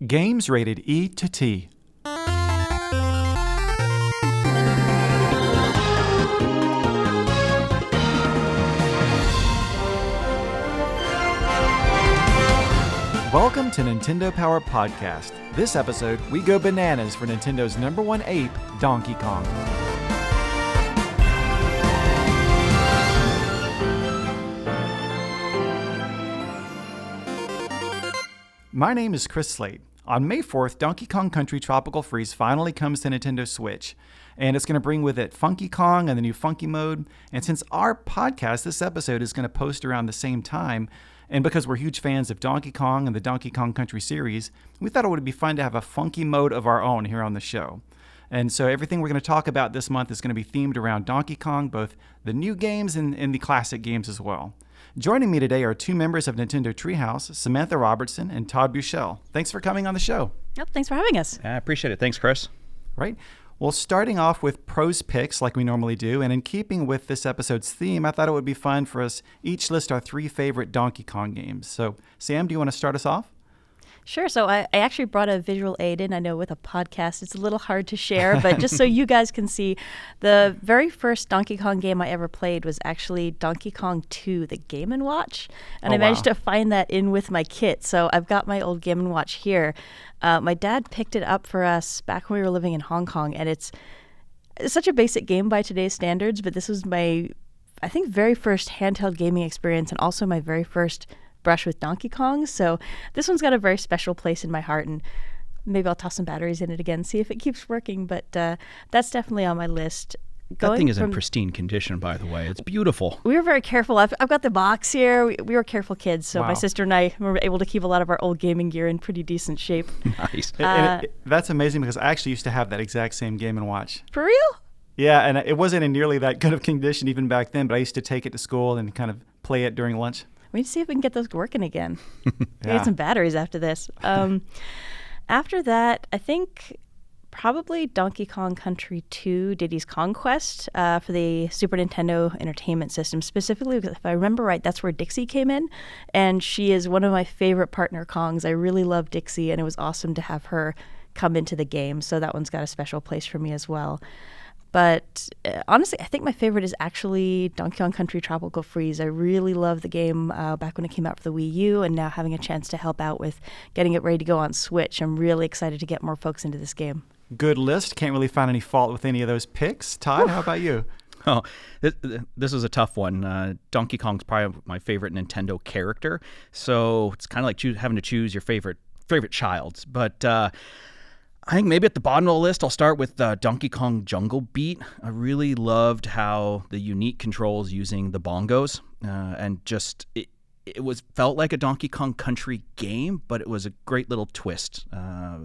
Games rated E to T. Welcome to Nintendo Power Podcast. This episode, we go bananas for Nintendo's number one ape, Donkey Kong. My name is Chris Slate. On May 4th, Donkey Kong Country Tropical Freeze finally comes to Nintendo Switch, and it's going to bring with it Funky Kong and the new Funky mode. And since our podcast, this episode, is going to post around the same time, and because we're huge fans of Donkey Kong and the Donkey Kong Country series, we thought it would be fun to have a funky mode of our own here on the show. And so everything we're going to talk about this month is going to be themed around Donkey Kong, both the new games and the classic games as well. Joining me today are two members of Nintendo Treehouse, Samantha Robertson and Todd Buechele. Thanks for coming on the show. Yep, thanks for having us. I appreciate it. Thanks, Chris. Right. Well, starting off with pros picks like we normally do, and in keeping with this episode's theme, I thought it would be fun for us each list our three favorite Donkey Kong games. So, Sam, do you want to start us off? Sure. So I actually brought a visual aid in. I know with a podcast it's a little hard to share, but just so you guys can see, the very first Donkey Kong game I ever played was actually Donkey Kong 2, the Game & Watch. And I managed to find that in with my kit. So I've got my old Game & Watch here. My dad picked it up for us back when we were living in Hong Kong, and it's such a basic game by today's standards, but this was my, I think, very first handheld gaming experience and also my very first brush with Donkey Kong. So this one's got a very special place in my heart, and maybe I'll toss some batteries in it again, see if it keeps working, but that's definitely on my list. That thing is in pristine condition, by the way. It's beautiful. We were very careful. I've got the box here. We were careful kids, so my sister and I were able to keep a lot of our old gaming gear in pretty decent shape. Nice. That's amazing because I actually used to have that exact same Game & Watch. For real? Yeah, and it wasn't in nearly that good of condition even back then, but I used to take it to school and kind of play it during lunch. We need to see if we can get those working again. We need some batteries after this. After that, I think probably Donkey Kong Country 2, Diddy's Conquest for the Super Nintendo Entertainment System. Specifically, if I remember right, that's where Dixie came in. And she is one of my favorite partner Kongs. I really love Dixie, and it was awesome to have her come into the game. So that one's got a special place for me as well. But honestly, I think my favorite is actually Donkey Kong Country Tropical Freeze. I really loved the game back when it came out for the Wii U, and now having a chance to help out with getting it ready to go on Switch. I'm really excited to get more folks into this game. Good list. Can't really find any fault with any of those picks. Todd, how about you? Oh, this is a tough one. Donkey Kong's probably my favorite Nintendo character, so it's kind of like having to choose your favorite child. But I think maybe at the bottom of the list, I'll start with Donkey Kong Jungle Beat. I really loved how the unique controls using the bongos and just it felt like a Donkey Kong Country game, but it was a great little twist. Yeah,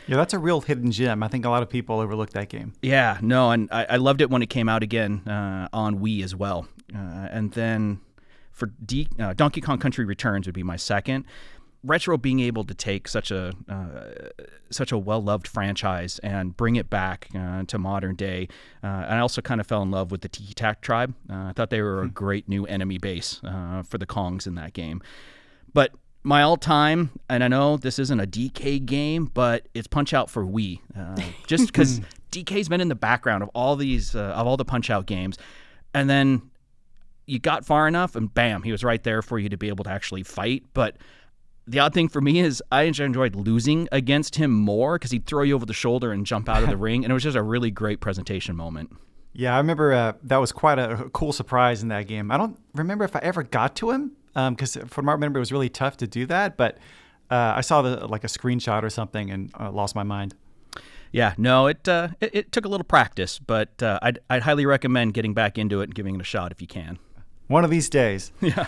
that's a real hidden gem. I think a lot of people overlook that game. Yeah, no, and I loved it when it came out again on Wii as well. And then for Donkey Kong Country Returns would be my second. Retro being able to take such a well-loved franchise and bring it back to modern day. And I also kind of fell in love with the Tiki-Tac tribe. I thought they were a great new enemy base for the Kongs in that game. But my all-time, and I know this isn't a DK game, but it's Punch-Out for Wii. Just because DK's been in the background of all these, of all the Punch-Out games. And then you got far enough and bam, he was right there for you to be able to actually fight. But the odd thing for me is I enjoyed losing against him more because he'd throw you over the shoulder and jump out of the ring, and it was just a really great presentation moment. Yeah, I remember that was quite a cool surprise in that game. I don't remember if I ever got to him because from what I remember, it was really tough to do that, but I saw a screenshot or something and lost my mind. Yeah, no, it took a little practice, but I'd highly recommend getting back into it and giving it a shot if you can. One of these days. Yeah.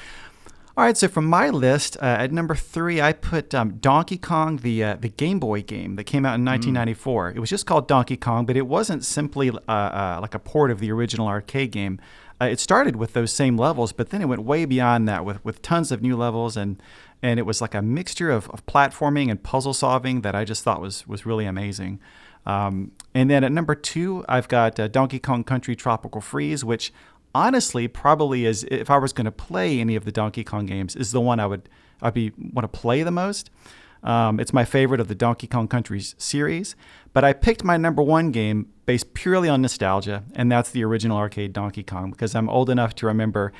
All right, so from my list, at number 3, I put Donkey Kong, the Game Boy game that came out in 1994. It was just called Donkey Kong, but it wasn't simply like a port of the original arcade game. It started with those same levels, but then it went way beyond that with tons of new levels, and it was like a mixture of platforming and puzzle solving that I just thought was really amazing. And then at number 2, I've got Donkey Kong Country Tropical Freeze, which honestly probably is, if I was going to play any of the Donkey Kong games, is the one I would want to play the most. It's my favorite of the Donkey Kong Country series, but I picked my number one game based purely on nostalgia, and that's the original arcade Donkey Kong, because I'm old enough to remember,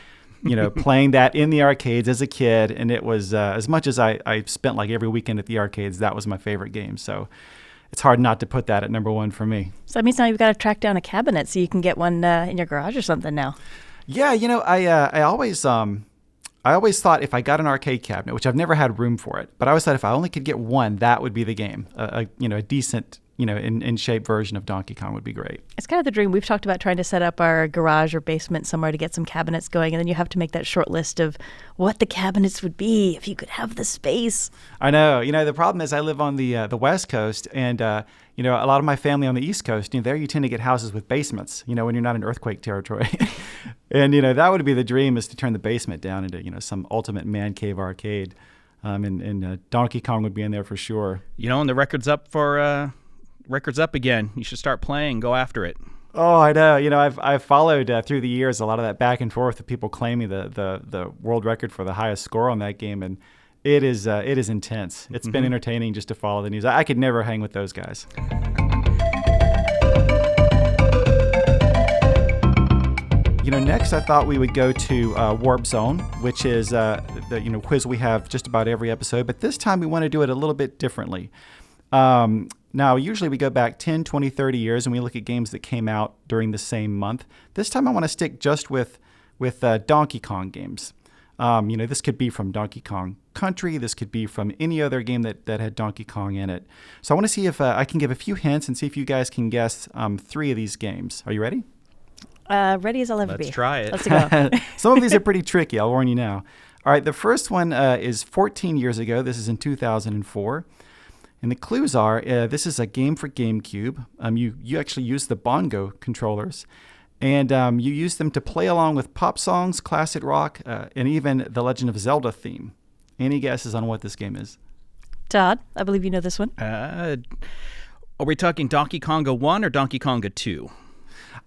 playing that in the arcades as a kid, and it was, as much as I spent like every weekend at the arcades, that was my favorite game. So it's hard not to put that at number one for me. So that means now you've got to track down a cabinet so you can get one in your garage or something now. Yeah, I always thought if I got an arcade cabinet, which I've never had room for it, but I always thought if I only could get one, that would be the game. A decent, in shape version of Donkey Kong would be great. It's kind of the dream. We've talked about trying to set up our garage or basement somewhere to get some cabinets going, and then you have to make that short list of what the cabinets would be if you could have the space. I know. The problem is I live on the West Coast, and a lot of my family on the East Coast, there you tend to get houses with basements, when you're not in earthquake territory. And, that would be the dream, is to turn the basement down into, some ultimate man cave arcade. And Donkey Kong would be in there for sure. And the record's up for record's up again. You should start playing. Go after it. Oh, I know. I've followed through the years a lot of that back and forth of people claiming the world record for the highest score on that game, and it is intense. It's been entertaining just to follow the news. I could never hang with those guys. Next I thought we would go to Warp Zone, which is the quiz we have just about every episode, but this time we want to do it a little bit differently. Now, usually we go back 10, 20, 30 years and we look at games that came out during the same month. This time I want to stick just with Donkey Kong games. This could be from Donkey Kong Country. This could be from any other game that had Donkey Kong in it. So I want to see if I can give a few hints and see if you guys can guess 3 of these games. Are you ready? Ready as I'll ever be. Let's try it. Let's go. Some of these are pretty tricky, I'll warn you now. All right, the first one is 14 years ago. This is in 2004. And the clues are, this is a game for GameCube. You actually use the bongo controllers. And you use them to play along with pop songs, classic rock, and even the Legend of Zelda theme. Any guesses on what this game is? Todd, I believe you know this one. Are we talking Donkey Konga 1 or Donkey Konga 2?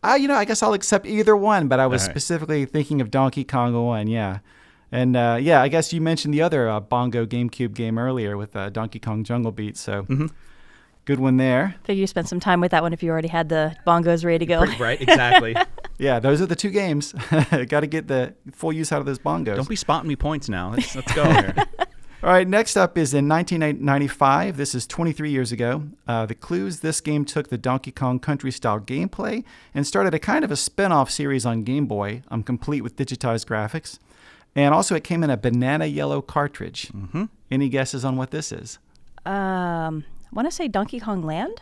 I guess I'll accept either one, but I was specifically thinking of Donkey Konga 1, yeah. And I guess you mentioned the other bongo GameCube game earlier with Donkey Kong Jungle Beat, so good one there. Figure you spent some time with that one if you already had the bongos ready to go. Right, exactly. Yeah, those are the 2 games. Got to get the full use out of those bongos. Don't be spotting me points now. Let's go here. All right, next up is in 1995. This is 23 years ago. The clues, this game took the Donkey Kong Country-style gameplay and started a kind of a spin-off series on Game Boy, complete with digitized graphics. And also it came in a banana yellow cartridge. Any guesses on what this is? I want to say Donkey Kong Land?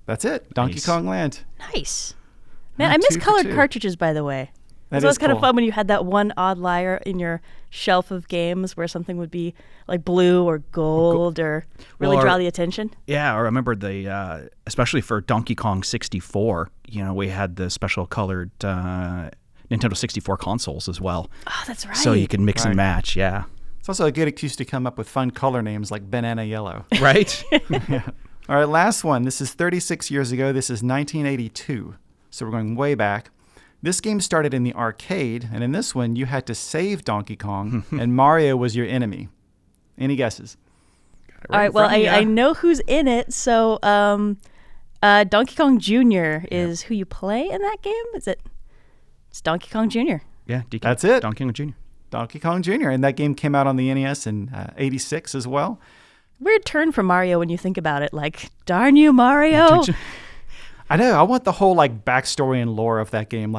That's it, Donkey Kong Land. Nice. Man, I miss colored cartridges, by the way. It was kind of fun when you had that one odd liar in your shelf of games where something would be like blue or gold or really draw the attention. Yeah, I remember especially for Donkey Kong 64, we had the special colored Nintendo 64 consoles as well. Oh, that's right. So you can mix and match, yeah. It's also a good excuse to come up with fun color names like Banana Yellow. Right? Yeah. All right, last one. This is 36 years ago. This is 1982. So we're going way back. This game started in the arcade, and in this one, you had to save Donkey Kong, and Mario was your enemy. Any guesses? All right, well, I know who's in it, so Donkey Kong Jr. is who you play in that game? It's Donkey Kong Jr. Yeah, that's it. Donkey Kong Jr. Donkey Kong Jr., and that game came out on the NES in 86 as well. Weird turn for Mario when you think about it, like, darn you, Mario! I know. I want the whole backstory and lore of that game.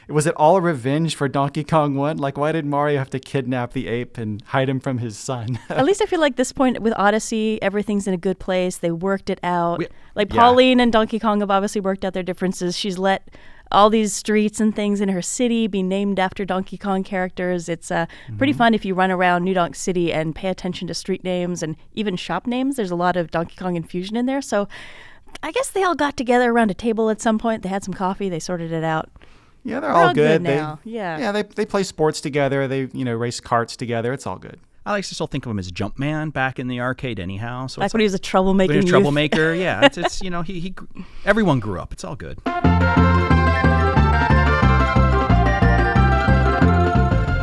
Was it all a revenge for Donkey Kong 1? Why did Mario have to kidnap the ape and hide him from his son? At least I feel like this point with Odyssey, everything's in a good place. They worked it out. Pauline and Donkey Kong have obviously worked out their differences. She's let all these streets and things in her city be named after Donkey Kong characters. It's pretty fun if you run around New Donk City and pay attention to street names and even shop names. There's a lot of Donkey Kong infusion in there. So I guess they all got together around a table at some point. They had some coffee. They sorted it out. Yeah, they're all good now. They play sports together. They race karts together. It's all good. I like to still think of him as Jumpman back in the arcade anyhow. So back when he was a troublemaker. Yeah. It's he everyone grew up. It's all good.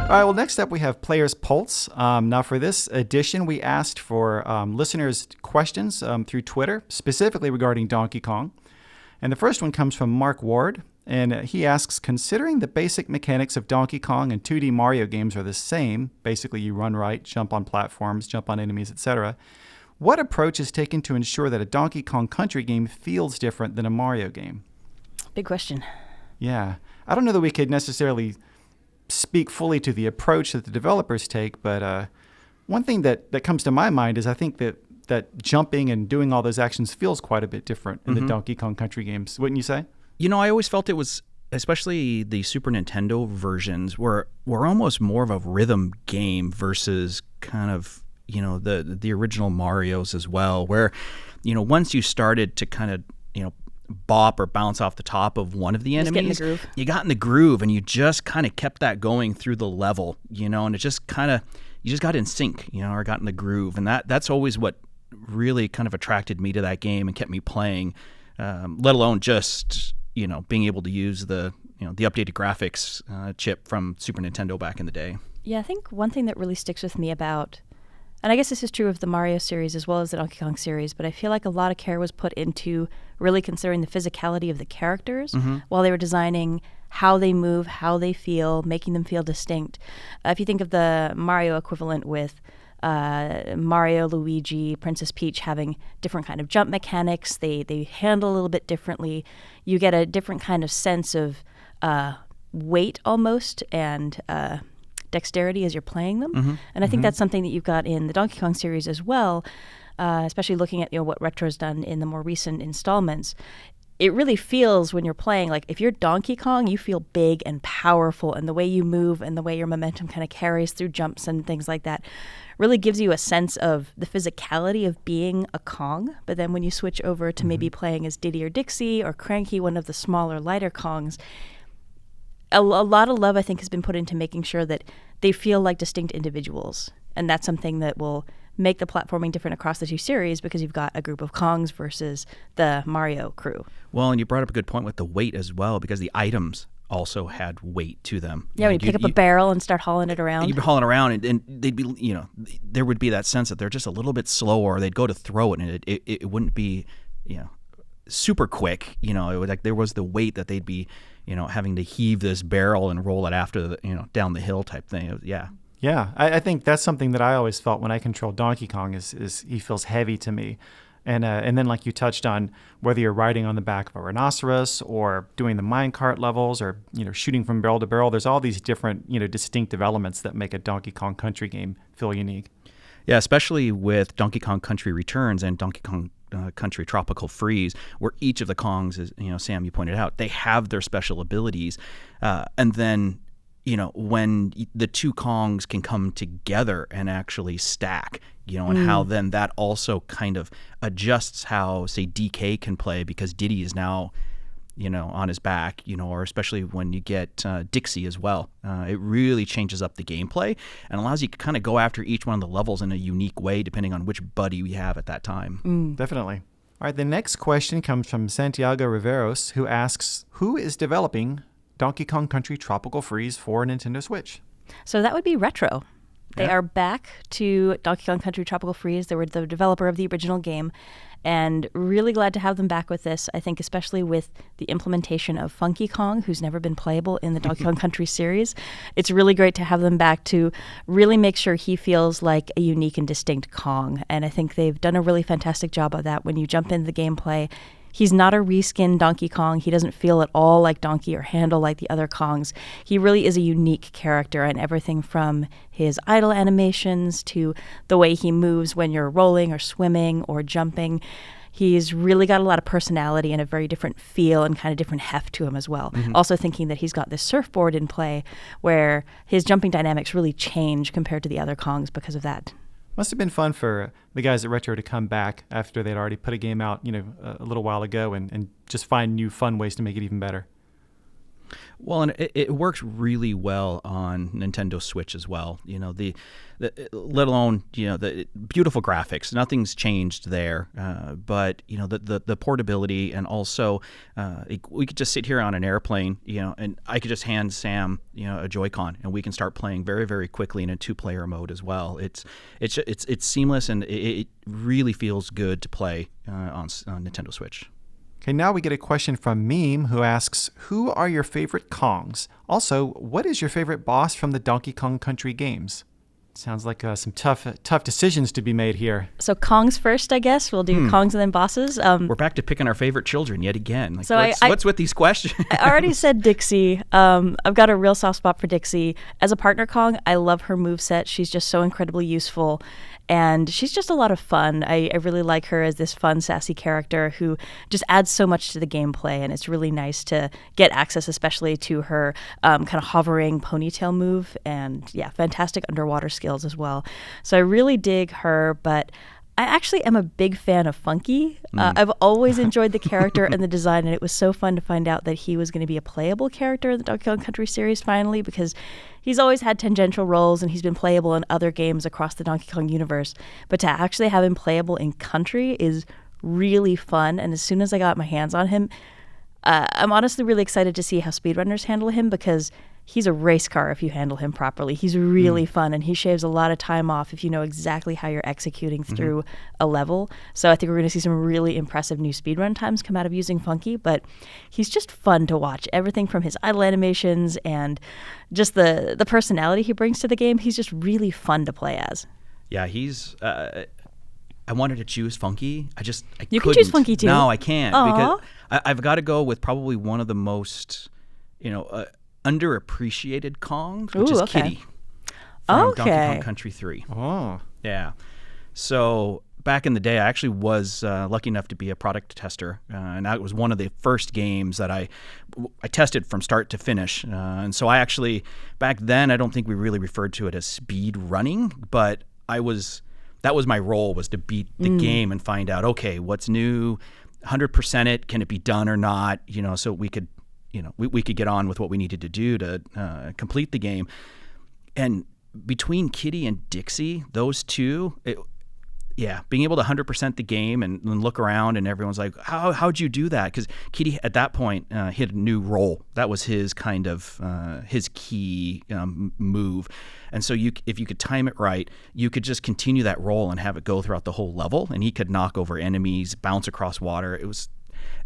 All All right, well, next up we have Player's Pulse. Now, for this edition, we asked for listeners' questions through Twitter, specifically regarding Donkey Kong. And the first one comes from Mark Ward, and he asks, considering the basic mechanics of Donkey Kong and 2D Mario games are the same, basically you run right, jump on platforms, jump on enemies, etc., what approach is taken to ensure that a Donkey Kong Country game feels different than a Mario game? Big question. Yeah. I don't know that we could necessarily speak fully to the approach that the developers take, but one thing that comes to my mind is I think that jumping and doing all those actions feels quite a bit different in the Donkey Kong Country games. Wouldn't you say? You know, I always felt it was, especially the Super Nintendo versions, were almost more of a rhythm game versus kind of, you know, the original Marios as well, where, you know, once you started to kind of, you know, bop or bounce off the top of one of the enemies, you got in the groove and you just kind of kept that going through the level, you know, and it just kind of, you just got in sync, you know, or got in the groove. And that's always what really kind of attracted me to that game and kept me playing, let alone just, you know, being able to use the updated graphics chip from Super Nintendo back in the day. Yeah, I think one thing that really sticks with me about, and I guess this is true of the Mario series as well as the Donkey Kong series, but I feel like a lot of care was put into really considering the physicality of the characters while they were designing how they move, how they feel, making them feel distinct. If you think of the Mario equivalent with Mario, Luigi, Princess Peach having different kind of jump mechanics, they handle a little bit differently. You get a different kind of sense of weight almost and dexterity as you're playing them. And I think that's something that you've got in the Donkey Kong series as well, especially looking at, you know, what Retro's done in the more recent installments. It really feels when you're playing, like if you're Donkey Kong, you feel big and powerful, and the way you move and the way your momentum kind of carries through jumps and things like that really gives you a sense of the physicality of being a Kong. But then when you switch over to maybe playing as Diddy or Dixie or Cranky, one of the smaller, lighter Kongs, a lot of love, I think, has been put into making sure that they feel like distinct individuals. And that's something that will make the platforming different across the two series because you've got a group of Kongs versus the Mario crew. Well, and you brought up a good point with the weight as well, because the items also had weight to them. Yeah, when you pick up a barrel and start hauling it around. You'd be hauling around, and they'd be, you know, there would be that sense that they're just a little bit slower. They'd go to throw it, and it wouldn't be, you know, super quick. You know, it would, like, there was the weight that they'd be, you know, having to heave this barrel and roll it after the, you know, down the hill type thing. Yeah. Yeah, I think that's something that I always felt when I controlled Donkey Kong is he feels heavy to me. And then, like you touched on, whether you're riding on the back of a rhinoceros or doing the minecart levels or, you know, shooting from barrel to barrel, there's all these different, you know, distinctive elements that make a Donkey Kong Country game feel unique. Yeah, especially with Donkey Kong Country Returns and Donkey Kong Country Tropical Freeze, where each of the Kongs, is, you know, Sam, you pointed out, they have their special abilities. And then, you know, when the two Kongs can come together and actually stack, you know, and how then that also kind of adjusts how, say, DK can play, because Diddy is now, you know, on his back, you know, or especially when you get Dixie as well. It really changes up the gameplay and allows you to kind of go after each one of the levels in a unique way, depending on which buddy we have at that time. Definitely. All right, the next question comes from Santiago Riveros, who asks, who is developing Donkey Kong Country Tropical Freeze for Nintendo Switch? So that would be Retro. They are back to Donkey Kong Country Tropical Freeze. They were the developer of the original game, and really glad to have them back with this. I think especially with the implementation of Funky Kong, who's never been playable in the Donkey Kong Country series. It's really great to have them back to really make sure he feels like a unique and distinct Kong. And I think they've done a really fantastic job of that. When you jump into the gameplay, he's not a reskinned Donkey Kong. He doesn't feel at all like Donkey or handle like the other Kongs. He really is a unique character, and everything from his idle animations to the way he moves when you're rolling or swimming or jumping. He's really got a lot of personality and a very different feel and kind of different heft to him as well. Also thinking that he's got this surfboard in play where his jumping dynamics really change compared to the other Kongs because of that. Must have been fun for the guys at Retro to come back after they'd already put a game out, you know, a little while ago and just find new fun ways to make it even better. Well, and it works really well on Nintendo Switch as well. The let alone the beautiful graphics. Nothing's changed there, but the portability, and also we could just sit here on an airplane, and I could just hand Sam a Joy-Con, and we can start playing very, very quickly in a 2-player mode as well. It's seamless, and it really feels good to play on Nintendo Switch. Okay, now we get a question from Meme, who asks, who are your favorite Kongs? Also, what is your favorite boss from the Donkey Kong Country games? Sounds like some tough decisions to be made here. So Kongs first, I guess. We'll do Kongs and then bosses. We're back to picking our favorite children yet again. What's with these questions? I already said Dixie. I've got a real soft spot for Dixie. As a partner Kong, I love her moveset. She's just so incredibly useful. And she's just a lot of fun. I really like her as this fun, sassy character who just adds so much to the gameplay. And it's really nice to get access, especially to her kind of hovering ponytail move. And yeah, fantastic underwater skills as well. So I really dig her, but I actually am a big fan of Funky. I've always enjoyed the character and the design, and it was so fun to find out that he was going to be a playable character in the Donkey Kong Country series finally, because he's always had tangential roles and he's been playable in other games across the Donkey Kong universe. But to actually have him playable in Country is really fun, and as soon as I got my hands on him, I'm honestly really excited to see how speedrunners handle him, because he's a race car if you handle him properly. He's really fun, and he shaves a lot of time off if you know exactly how you're executing through a level. So I think we're going to see some really impressive new speedrun times come out of using Funky, but he's just fun to watch. Everything from his idle animations and just the personality he brings to the game, he's just really fun to play as. Yeah, he's... I wanted to choose Funky. You can choose Funky too. No, I can't. Aww. Because I've got to go with probably one of the most, underappreciated Kongs, which is Kitty from Donkey Kong Country 3. Oh. Yeah. So back in the day, I actually was lucky enough to be a product tester, and that was one of the first games that I tested from start to finish. And so I actually, back then, I don't think we really referred to it as speed running, but that was my role, was to beat the game and find out, okay, what's new, 100% it, can it be done or not, so we could, we could get on with what we needed to do to complete the game. And between Kitty and Dixie, those two, being able to 100% the game and look around and everyone's like, how'd you do that? Because Kitty at that point hit a new role. That was his kind of his key move. And so if you could time it right, you could just continue that role and have it go throughout the whole level. And he could knock over enemies, bounce across water.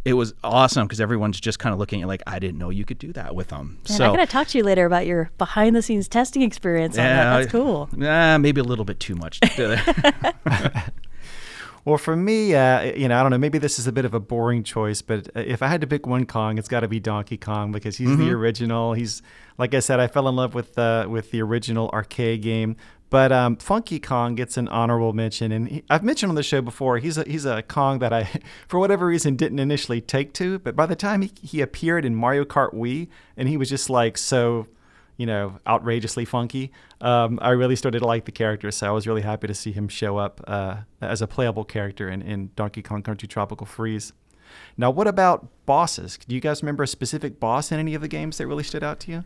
It was awesome, because everyone's just kind of looking at like, I didn't know you could do that with them. Man, I'm going to talk to you later about your behind-the-scenes testing experience on that. That's cool. Maybe a little bit too much. Well, for me, I don't know, maybe this is a bit of a boring choice, but if I had to pick one Kong, it's got to be Donkey Kong, because he's the original. He's, like I said, I fell in love with the original arcade game. But Funky Kong gets an honorable mention, and I've mentioned on the show before, he's a Kong that I, for whatever reason, didn't initially take to, but by the time he appeared in Mario Kart Wii, and he was just like so, outrageously funky, I really started to like the character, so I was really happy to see him show up as a playable character in Donkey Kong Country Tropical Freeze. Now, what about bosses? Do you guys remember a specific boss in any of the games that really stood out to you?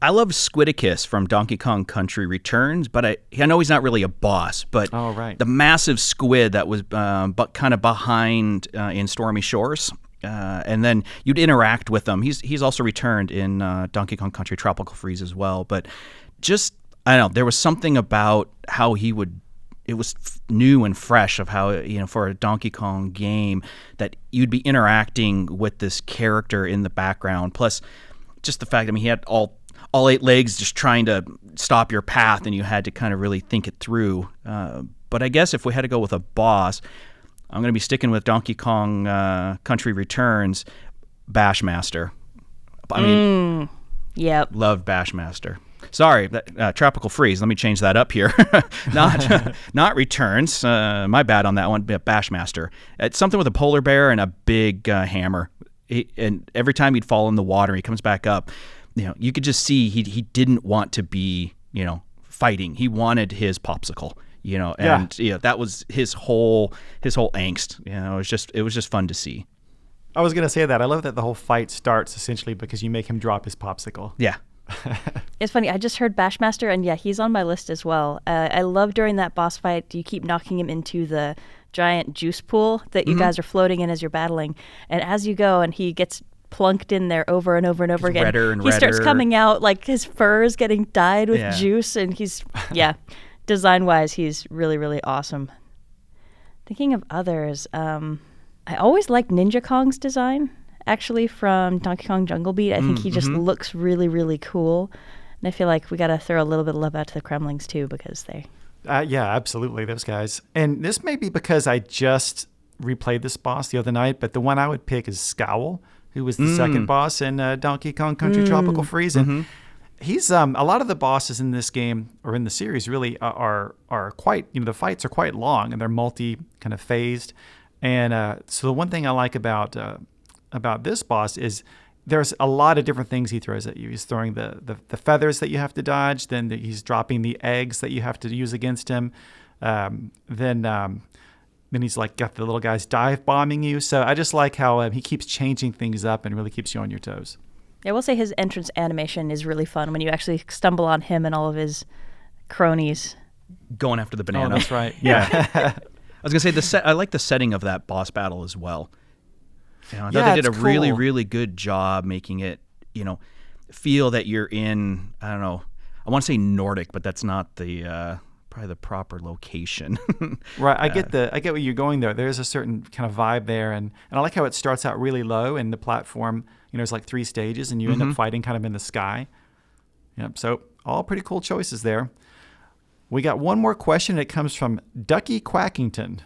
I love Squidicus from Donkey Kong Country Returns, but I know he's not really a boss, but the massive squid that was kind of behind in Stormy Shores, and then you'd interact with him. He's also returned in Donkey Kong Country Tropical Freeze as well, but just, I don't know, there was something about how it was new and fresh of how, for a Donkey Kong game, that you'd be interacting with this character in the background, plus just the fact, he had all 8 legs just trying to stop your path, and you had to kind of really think it through. But I guess if we had to go with a boss, I'm going to be sticking with Donkey Kong Country Returns, Bashmaster. Yep. Loved Bashmaster. Sorry, Tropical Freeze. Let me change that up here. Not Returns. My bad on that one. Bashmaster. It's something with a polar bear and a big hammer. And every time he'd fall in the water, he comes back up. You could just see he didn't want to be, fighting. He wanted his popsicle, and that was his whole angst. It was just fun to see. I was going to say that. I love that the whole fight starts essentially because you make him drop his popsicle. Yeah. It's funny. I just heard Bashmaster, and yeah, he's on my list as well. I love during that boss fight, you keep knocking him into the giant juice pool that you guys are floating in as you're battling. And as you go, and he gets plunked in there over and over and over again. Redder and he starts redder. coming out like his fur is getting dyed with juice, and he's, design-wise, he's really, really awesome. Thinking of others, I always liked Ninja Kong's design. Actually, from Donkey Kong Jungle Beat. I think he just looks really, really cool. And I feel like we got to throw a little bit of love out to the Kremlings, too, because they... Yeah, absolutely, those guys. And this may be because I just replayed this boss the other night, but the one I would pick is Scowl, who was the second boss in Donkey Kong Country Tropical Freeze. And he's... a lot of the bosses in this game, or in the series, really are quite... the fights are quite long, and they're kind of phased. And so the one thing I like about this boss is there's a lot of different things he throws at you. He's throwing the feathers that you have to dodge. Then he's dropping the eggs that you have to use against him. Then he's like got the little guys dive bombing you. So I just like how he keeps changing things up and really keeps you on your toes. Yeah, I will say his entrance animation is really fun when you actually stumble on him and all of his cronies. Going after the banana. Oh, that's right. Yeah. I was going to say, I like the setting of that boss battle as well. I thought they did a really, really good job making it, feel that you're in, I don't know, I want to say Nordic, but that's not the probably the proper location. Right. I get where you're going there. There's a certain kind of vibe there. And I like how it starts out really low and the platform, it's like 3 stages and you end up fighting kind of in the sky. Yep. So all pretty cool choices there. We got one more question. It comes from Ducky Quackington.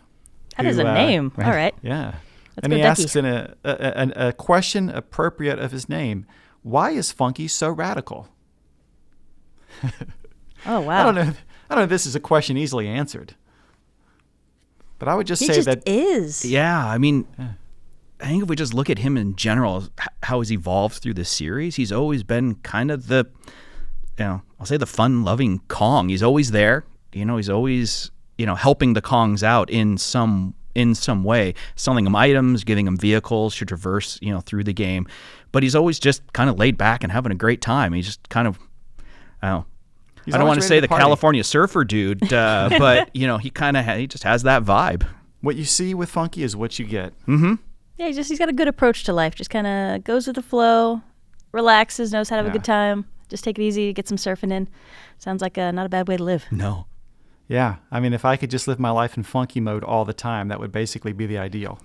That is a name. All right. Yeah. Let's and go he Ducky. asks in a question appropriate of his name, why is Funky so radical? Oh, wow. I don't know if this is a question easily answered. But I would just He say just that is. Yeah, I mean, I think if we just look at him in general, how he's evolved through the series, he's always been kind of the, I'll say the fun-loving Kong. He's always there. He's always, helping the Kongs out in some way, selling them items, giving them vehicles to traverse, through the game. But he's always just kind of laid back and having a great time. He's just kind of, I don't want to say the California surfer dude, but he just has that vibe. what you see with Funky is what you get. Mm-hmm. Yeah, he's got a good approach to life. Just kind of goes with the flow, relaxes, knows how to have a good time. Just take it easy, get some surfing in. Sounds like not a bad way to live. No. Yeah, I mean, if I could just live my life in Funky mode all the time, that would basically be the ideal.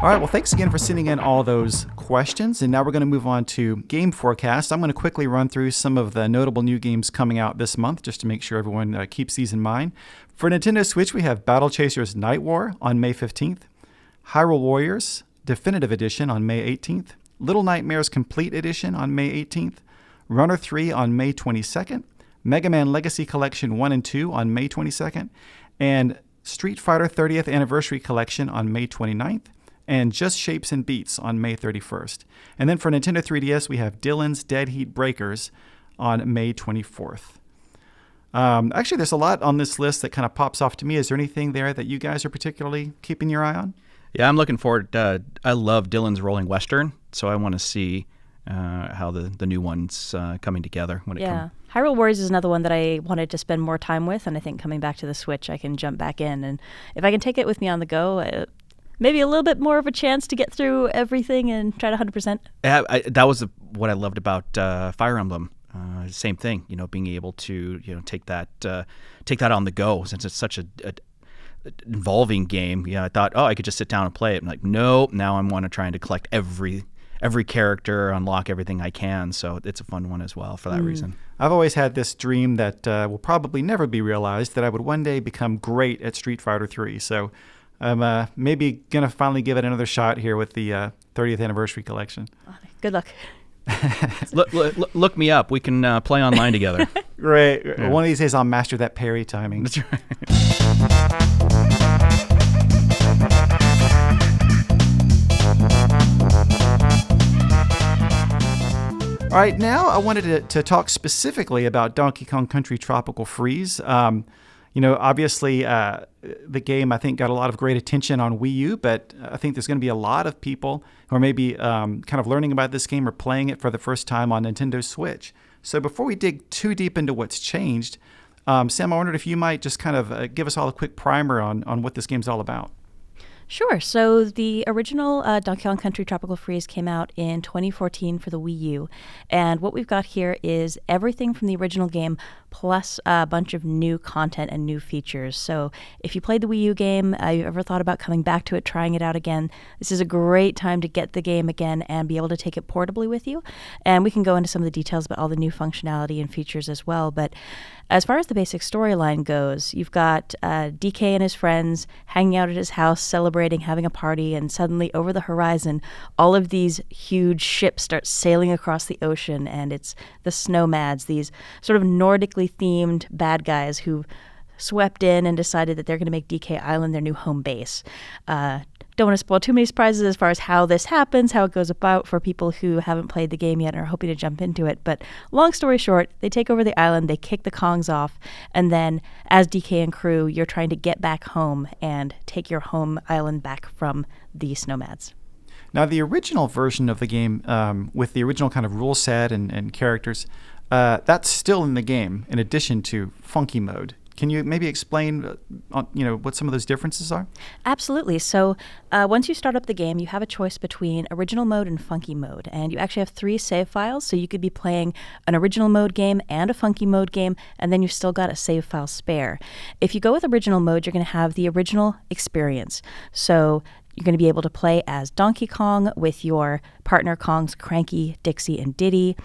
All right, well, thanks again for sending in all those questions. And now we're going to move on to game forecast. I'm going to quickly run through some of the notable new games coming out this month, just to make sure everyone keeps these in mind. For Nintendo Switch, we have Battle Chasers Night War on May 15th, Hyrule Warriors Definitive Edition on May 18th, Little Nightmares Complete Edition on May 18th, Runner 3 on May 22nd, Mega Man Legacy Collection 1 and 2 on May 22nd, and Street Fighter 30th Anniversary Collection on May 29th, and Just Shapes and Beats on May 31st. And then for Nintendo 3DS, we have Dylan's Dead Heat Breakers on May 24th. Actually, there's a lot on this list that kind of pops off to me. Is there anything there that you guys are particularly keeping your eye on? Yeah, I'm looking forward. I love Dylan's Rolling Western, so I want to see how the new one's coming together when it comes. Hyrule Warriors is another one that I wanted to spend more time with, and I think coming back to the Switch, I can jump back in. And if I can take it with me on the go, maybe a little bit more of a chance to get through everything and try to 100%. That was what I loved about Fire Emblem. Same thing, being able to take that on the go, since it's such a involving game. I thought, I could just sit down and play it. I'm like, nope. Now I'm trying to collect every character, unlock everything I can. So it's a fun one as well for that reason. I've always had this dream that will probably never be realized, that I would one day become great at Street Fighter 3. So I'm maybe going to finally give it another shot here with the 30th Anniversary Collection. Good luck. Look me up. We can play online together. Right. Yeah. One of these days I'll master that parry timing. That's right. All right, now I wanted to talk specifically about Donkey Kong Country Tropical Freeze. Obviously, the game, I think, got a lot of great attention on Wii U, but I think there's going to be a lot of people who are maybe kind of learning about this game or playing it for the first time on Nintendo Switch. So before we dig too deep into what's changed, Sam, I wondered if you might just kind of give us all a quick primer on what this game's all about. Sure. So the original Donkey Kong Country Tropical Freeze came out in 2014 for the Wii U. And what we've got here is everything from the original game plus a bunch of new content and new features. So if you played the Wii U game, you ever thought about coming back to it, trying it out again, this is a great time to get the game again and be able to take it portably with you. And we can go into some of the details about all the new functionality and features as well. But as far as the basic storyline goes, you've got DK and his friends hanging out at his house, celebrating, having a party, and suddenly over the horizon, all of these huge ships start sailing across the ocean, and it's the Snowmads, these sort of Nordically themed bad guys who swept in and decided that they're going to make DK Island their new home base. Don't want to spoil too many surprises as far as how this happens, how it goes about for people who haven't played the game yet and are hoping to jump into it. But long story short, they take over the island, they kick the Kongs off, and then as DK and crew, you're trying to get back home and take your home island back from the Snowmads. Now, the original version of the game, with the original kind of rule set and characters, that's still in the game in addition to Funky Mode. Can you maybe explain, what some of those differences are? Absolutely. So once you start up the game, you have a choice between original mode and funky mode. And you actually have 3 save files. So you could be playing an original mode game and a funky mode game, and then you've still got a save file spare. If you go with original mode, you're going to have the original experience. So you're going to be able to play as Donkey Kong with your partner Kongs Cranky, Dixie, and Diddy.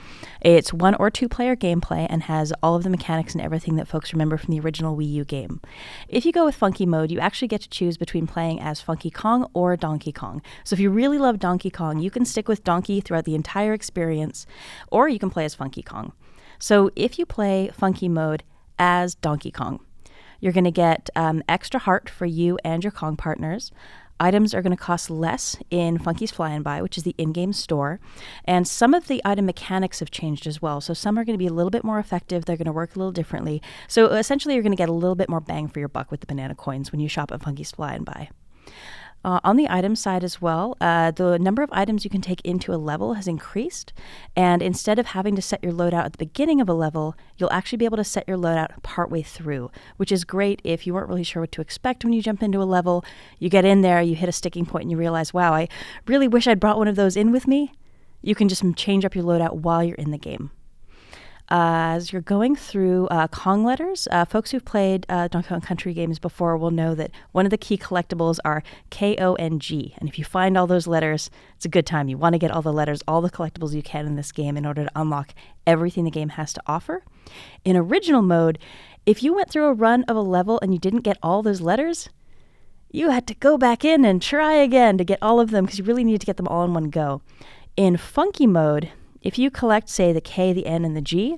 It's 1 or 2 player gameplay and has all of the mechanics and everything that folks remember from the original Wii U game. If you go with Funky Mode, you actually get to choose between playing as Funky Kong or Donkey Kong. So if you really love Donkey Kong, you can stick with Donkey throughout the entire experience, or you can play as Funky Kong. So if you play Funky Mode as Donkey Kong, you're going to get extra heart for you and your Kong partners. Items are going to cost less in Funky's Fly and Buy, which is the in-game store. And some of the item mechanics have changed as well. So some are going to be a little bit more effective. They're going to work a little differently. So essentially, you're going to get a little bit more bang for your buck with the banana coins when you shop at Funky's Fly and Buy. On the item side as well, the number of items you can take into a level has increased. And instead of having to set your loadout at the beginning of a level, you'll actually be able to set your loadout partway through, which is great if you weren't really sure what to expect when you jump into a level. You get in there, you hit a sticking point, and you realize, wow, I really wish I'd brought one of those in with me. You can just change up your loadout while you're in the game. As you're going through Kong letters, folks who've played Donkey Kong Country games before will know that one of the key collectibles are K-O-N-G. And if you find all those letters, it's a good time. You want to get all the letters, all the collectibles you can in this game in order to unlock everything the game has to offer. In original mode, if you went through a run of a level and you didn't get all those letters, you had to go back in and try again to get all of them because you really need to get them all in one go. In funky mode, if you collect, say, the K, the N, and the G,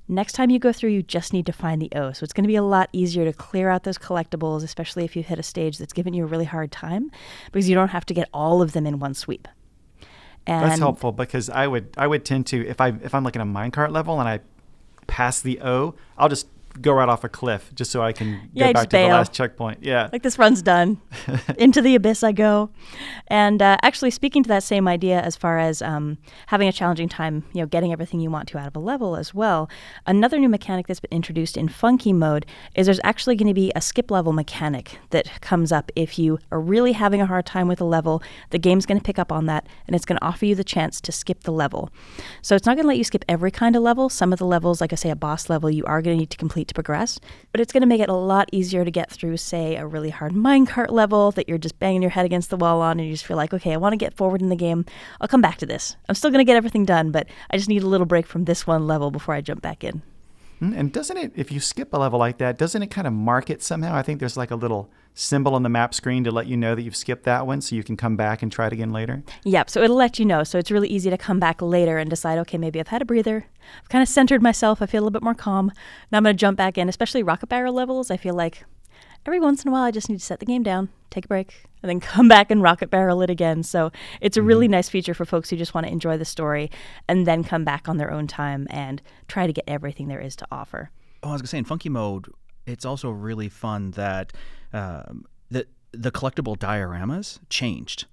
next time you go through, you just need to find the O. So it's going to be a lot easier to clear out those collectibles, especially if you hit a stage that's given you a really hard time, because you don't have to get all of them in one sweep. And that's helpful because I would tend to, if I'm like in a minecart level and I pass the O, I'll just go right off a cliff just so I can go back to the last checkpoint. Yeah. Like, this run's done. Into the abyss I go. And actually, speaking to that same idea as far as having a challenging time, getting everything you want to out of a level as well, another new mechanic that's been introduced in funky mode is there's actually going to be a skip level mechanic that comes up if you are really having a hard time with a level. The game's going to pick up on that, and it's going to offer you the chance to skip the level. So it's not going to let you skip every kind of level. Some of the levels, like I say, a boss level, you are going to need to complete to progress, but it's going to make it a lot easier to get through, say, a really hard minecart level that you're just banging your head against the wall on, and you just feel like, okay, I want to get forward in the game. I'll come back to this. I'm still going to get everything done, but I just need a little break from this one level before I jump back in. And doesn't it, if you skip a level like that, doesn't it kind of mark it somehow? I think there's like a little symbol on the map screen to let you know that you've skipped that one so you can come back and try it again later? Yep, so it'll let you know. So it's really easy to come back later and decide, okay, maybe I've had a breather. I've kind of centered myself. I feel a little bit more calm. Now I'm going to jump back in, especially rocket barrel levels. I feel like every once in a while I just need to set the game down, take a break, and then come back and rocket barrel it again. So it's a really nice feature for folks who just want to enjoy the story and then come back on their own time and try to get everything there is to offer. Oh, I was going to say, in funky mode, it's also really fun that the collectible dioramas changed.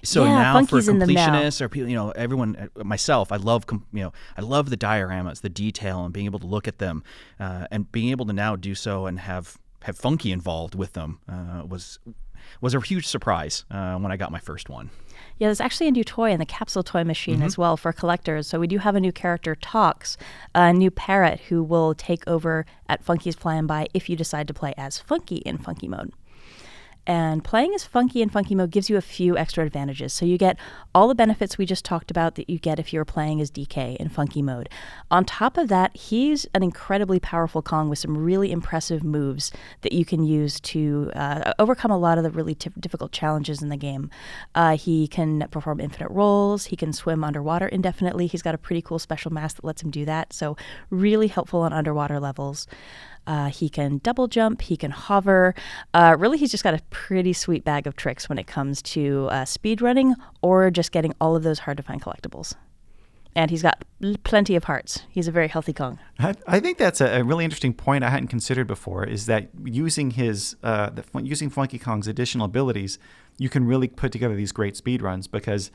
So now Funky's for in them now. completionists or people, everyone, myself, I love the dioramas, the detail, and being able to look at them, and being able to now do so and have Funky involved with them was a huge surprise when I got my first one. Yeah, there's actually a new toy in the capsule toy machine as well for collectors. So we do have a new character, Tox, a new parrot who will take over at Funky's Flying By if you decide to play as Funky in Funky mode. And playing as Funky in Funky mode gives you a few extra advantages. So you get all the benefits we just talked about that you get if you were playing as DK in Funky mode. On top of that, he's an incredibly powerful Kong with some really impressive moves that you can use to overcome a lot of the really difficult challenges in the game. He can perform infinite rolls. He can swim underwater indefinitely. He's got a pretty cool special mask that lets him do that. So really helpful on underwater levels. He can double jump, he can hover. Really, he's just got a pretty sweet bag of tricks when it comes to speed running or just getting all of those hard-to-find collectibles. And he's got plenty of hearts. He's a very healthy Kong. I think that's a really interesting point I hadn't considered before, is that using using Funky Kong's additional abilities, you can really put together these great speed runs, because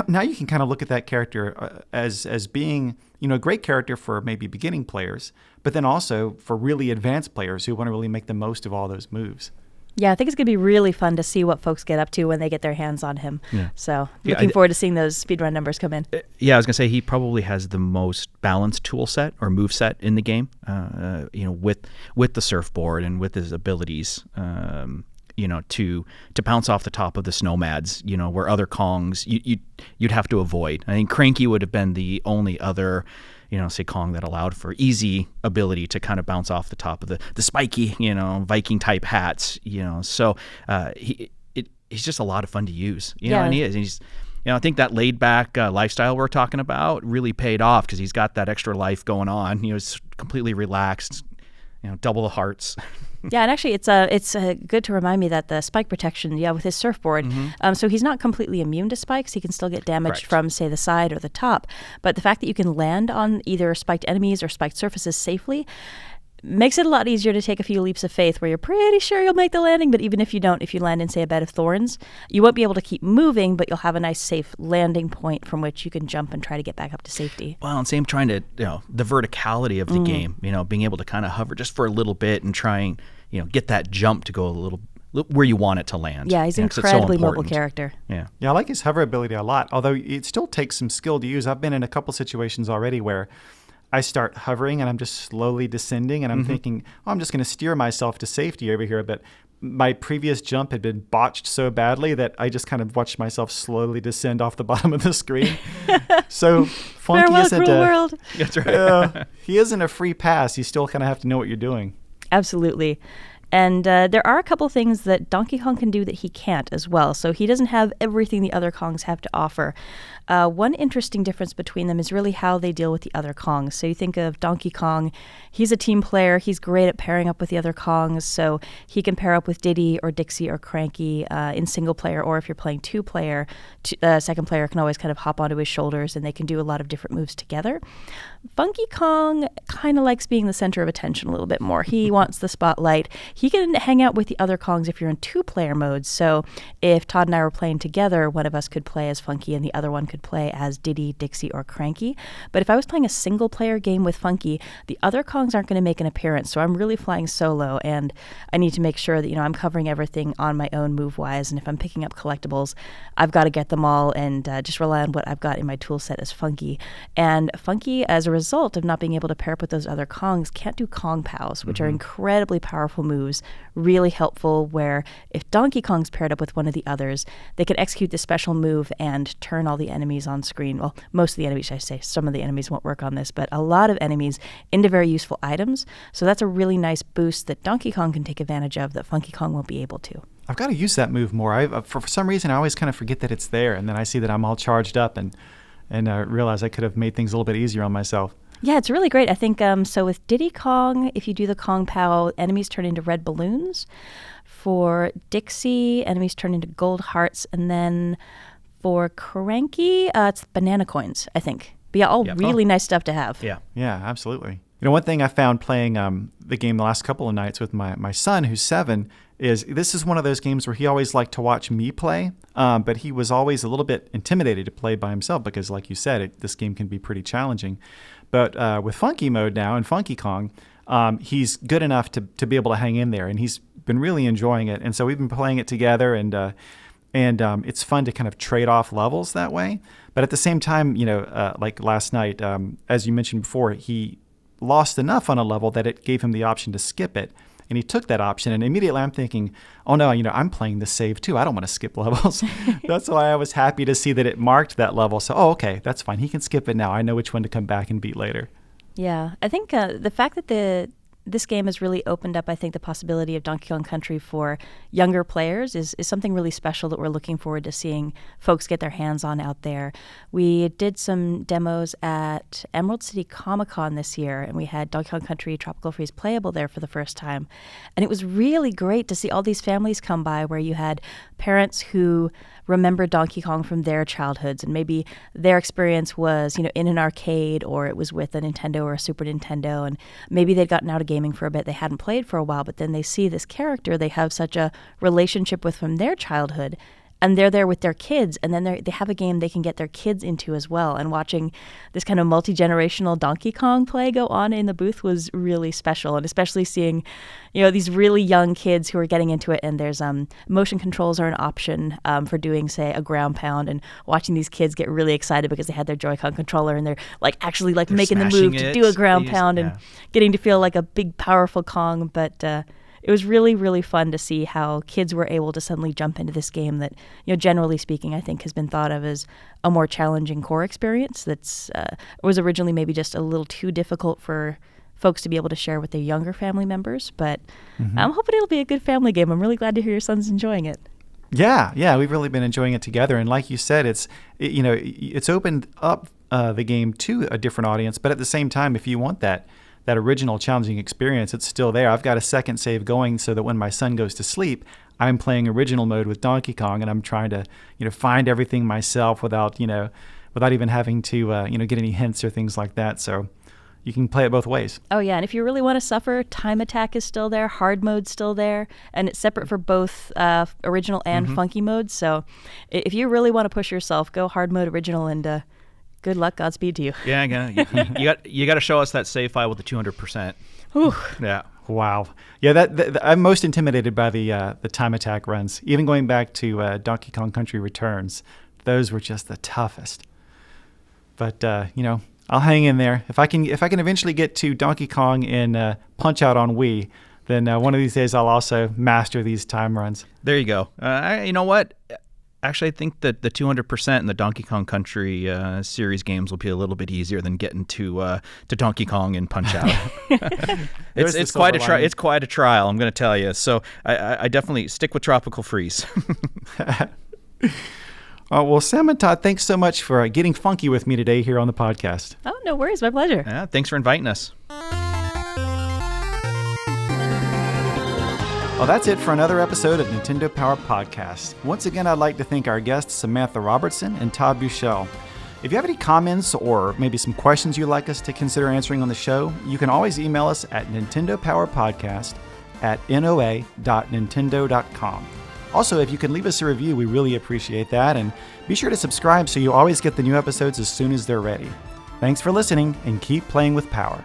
now you can kind of look at that character as being, a great character for maybe beginning players, but then also for really advanced players who want to really make the most of all those moves. Yeah, I think it's going to be really fun to see what folks get up to when they get their hands on him. Yeah. So looking forward to seeing those speedrun numbers come in. Yeah, I was going to say he probably has the most balanced tool set or move set in the game, with the surfboard and with his abilities. To bounce off the top of the snowmads, where other Kongs you'd have to avoid. I think Cranky would have been the only other, say Kong that allowed for easy ability to kind of bounce off the top of the spiky, Viking type hats, So he's just a lot of fun to use, and he is. And he's, I think that laid back lifestyle we're talking about really paid off, because he's got that extra life going on. He's completely relaxed, double the hearts. Yeah, and actually, it's good to remind me that the spike protection, with his surfboard, so he's not completely immune to spikes. He can still get damage from, say, the side or the top. But the fact that you can land on either spiked enemies or spiked surfaces safely makes it a lot easier to take a few leaps of faith where you're pretty sure you'll make the landing, but even if you don't, if you land in, say, a bed of thorns, you won't be able to keep moving, but you'll have a nice, safe landing point from which you can jump and try to get back up to safety. Well, and same trying to, the verticality of the game, being able to kind of hover just for a little bit and trying, get that jump to go a little where you want it to land. Yeah, he's an incredibly mobile character. Yeah, I like his hover ability a lot, although it still takes some skill to use. I've been in a couple situations already where I start hovering and I'm just slowly descending, and I'm thinking, I'm just going to steer myself to safety over here. But my previous jump had been botched so badly that I just kind of watched myself slowly descend off the bottom of the screen. So Funky isn't world. That's right. He isn't a free pass. You still kind of have to know what you're doing. Absolutely. And there are a couple things that Donkey Kong can do that he can't as well. So he doesn't have everything the other Kongs have to offer. One interesting difference between them is really how they deal with the other Kongs. So you think of Donkey Kong, he's a team player. He's great at pairing up with the other Kongs. So he can pair up with Diddy or Dixie or Cranky in single player, or if you're playing two-player, second player can always kind of hop onto his shoulders and they can do a lot of different moves together. Funky Kong kind of likes being the center of attention a little bit more. He wants the spotlight. He can hang out with the other Kongs if you're in two-player mode. So if Todd and I were playing together, one of us could play as Funky and the other one could play as Diddy, Dixie, or Cranky. But if I was playing a single-player game with Funky, the other Kongs aren't going to make an appearance. So I'm really flying solo, and I need to make sure that I'm covering everything on my own move-wise. And if I'm picking up collectibles, I've got to get them all and just rely on what I've got in my tool set as Funky. And Funky, as a result of not being able to pair up with those other Kongs, can't do Kong Pows, which are incredibly powerful moves, really helpful, where if Donkey Kong's paired up with one of the others, they can execute this special move and turn all the enemies on screen. Well, most of the enemies, I say. Some of the enemies won't work on this, but a lot of enemies into very useful items. So that's a really nice boost that Donkey Kong can take advantage of that Funky Kong won't be able to. I've got to use that move more. For some reason, I always kind of forget that it's there, and then I see that I'm all charged up and realize I could have made things a little bit easier on myself. Yeah, it's really great. I think so with Diddy Kong, if you do the Kong Pow, enemies turn into red balloons. For Dixie, enemies turn into gold hearts. And then for Cranky, it's banana coins, I think. But yeah, all really nice stuff to have. Yeah. Yeah, absolutely. One thing I found playing the game the last couple of nights with my son, who's 7, is this is one of those games where he always liked to watch me play, but he was always a little bit intimidated to play by himself because, like you said, this game can be pretty challenging. But with Funky Mode now and Funky Kong, he's good enough to be able to hang in there, and he's been really enjoying it. And so we've been playing it together, and it's fun to kind of trade off levels that way. But at the same time, like last night, as you mentioned before, he lost enough on a level that it gave him the option to skip it. And he took that option, and immediately I'm thinking, oh no, I'm playing the save too. I don't want to skip levels. That's why I was happy to see that it marked that level. So, okay, that's fine. He can skip it now. I know which one to come back and beat later. Yeah, I think the fact that this game has really opened up, I think, the possibility of Donkey Kong Country for younger players is something really special that we're looking forward to seeing folks get their hands on out there. We did some demos at Emerald City Comic-Con this year, and we had Donkey Kong Country Tropical Freeze playable there for the first time. And it was really great to see all these families come by where you had parents who remember Donkey Kong from their childhoods, and maybe their experience was, in an arcade, or it was with a Nintendo or a Super Nintendo, and maybe they'd gotten out of gaming for a bit, they hadn't played for a while, but then they see this character they have such a relationship with from their childhood, and they're there with their kids, and then they have a game they can get their kids into as well. And watching this kind of multi-generational Donkey Kong play go on in the booth was really special, and especially seeing, these really young kids who are getting into it, and there's motion controls are an option for doing, say, a ground pound, and watching these kids get really excited because they had their Joy-Con controller and they're actually they're making the move to do a ground pound and getting to feel like a big, powerful Kong. But it was really, really fun to see how kids were able to suddenly jump into this game that, generally speaking, I think has been thought of as a more challenging core experience that's was originally maybe just a little too difficult for folks to be able to share with their younger family members. But I'm hoping it'll be a good family game. I'm really glad to hear your son's enjoying it. Yeah, we've really been enjoying it together. And like you said, it's opened up the game to a different audience. But at the same time, if you want that original challenging experience, it's still there. I've got a second save going so that when my son goes to sleep, I'm playing original mode with Donkey Kong, and I'm trying to, find everything myself without even having to, get any hints or things like that. So you can play it both ways. Oh, yeah. And if you really want to suffer, Time Attack is still there. Hard mode's still there. And it's separate for both original and funky modes. So if you really want to push yourself, go hard mode, original, and good luck. Godspeed to you. Yeah, you got to show us that save file with the 200%. Whew. Yeah. Wow. Yeah, I'm most intimidated by the Time Attack runs. Even going back to Donkey Kong Country Returns, those were just the toughest. But I'll hang in there. If I can eventually get to Donkey Kong in Punch Out on Wii, then one of these days I'll also master these time runs. There you go. You know what? Actually, I think that the 200% in the Donkey Kong Country series games will be a little bit easier than getting to Donkey Kong and Punch Out. It's quite a try. It's quite a trial, I'm going to tell you. So I definitely stick with Tropical Freeze. Well, Sam and Todd, thanks so much for getting funky with me today here on the podcast. Oh, no worries. My pleasure. Yeah, thanks for inviting us. Well, that's it for another episode of Nintendo Power Podcast. Once again, I'd like to thank our guests, Samantha Robertson and Todd Buechele. If you have any comments or maybe some questions you'd like us to consider answering on the show, you can always email us at nintendopowerpodcast@noa.nintendo.com. Also, if you can leave us a review, we really appreciate that. And be sure to subscribe so you always get the new episodes as soon as they're ready. Thanks for listening, and keep playing with power.